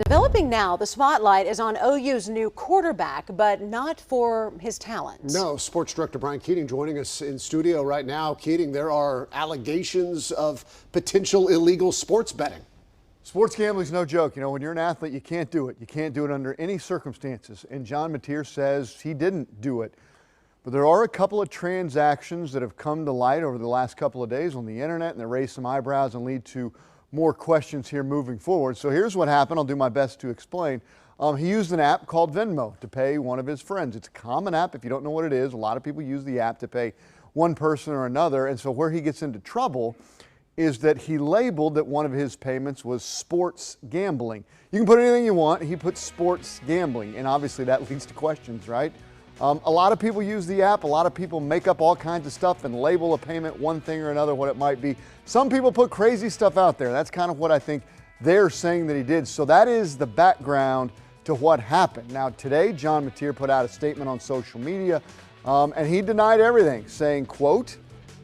Developing now, the spotlight is on OU's new quarterback, but not for his talent. No, sports director Brian Keating joining us in studio right now. Keating, there are allegations of potential illegal sports betting. Sports gambling is no joke. You know, when you're an athlete, you can't do it. You can't do it under any circumstances. And John Mateer says he didn't do it. But there are a couple of transactions that have come to light over the last couple of days on the internet, and they raise some eyebrows and lead to more questions here moving forward. So here's what happened. I'll do my best to explain. He used an app called Venmo to pay one of his friends. It's a common app. If you don't know what it is, a lot of people use the app to pay one person or another. And so where he gets into trouble is that he labeled that one of his payments was sports gambling. You can put anything you want. He put sports gambling, and obviously that leads to questions, right? A lot of people use the app. A lot of people make up all kinds of stuff and label a payment one thing or another, what it might be. Some people put crazy stuff out there. That's kind of what I think they're saying that he did. So that is the background to what happened. Now today, John Mateer put out a statement on social media, and he denied everything, saying, quote,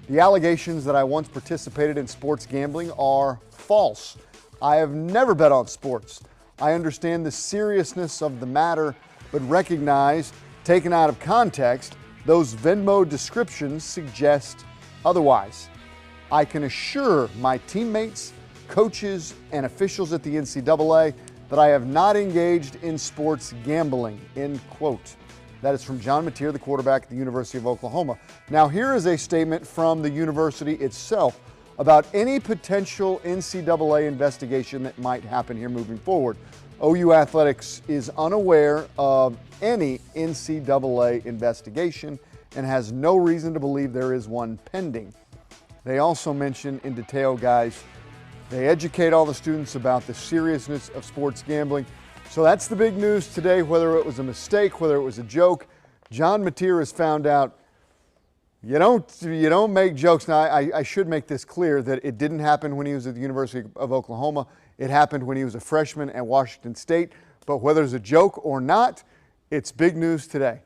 "The allegations that I once participated in sports gambling are false. I have never bet on sports. I understand the seriousness of the matter, but recognize, taken out of context, those Venmo descriptions suggest otherwise. I can assure my teammates, coaches, and officials at the NCAA that I have not engaged in sports gambling," end quote. That is from John Mateer, the quarterback at the University of Oklahoma. Now here is a statement from the university itself about any potential NCAA investigation that might happen here moving forward. OU Athletics is unaware of any NCAA investigation and has no reason to believe there is one pending. They also mention in detail, guys, they educate all the students about the seriousness of sports gambling. So that's the big news today, whether it was a mistake, whether it was a joke. John Mateer has found out you don't make jokes. Now, I should make this clear that it didn't happen when he was at the University of Oklahoma. It happened when he was a freshman at Washington State. But whether it's a joke or not, it's big news today.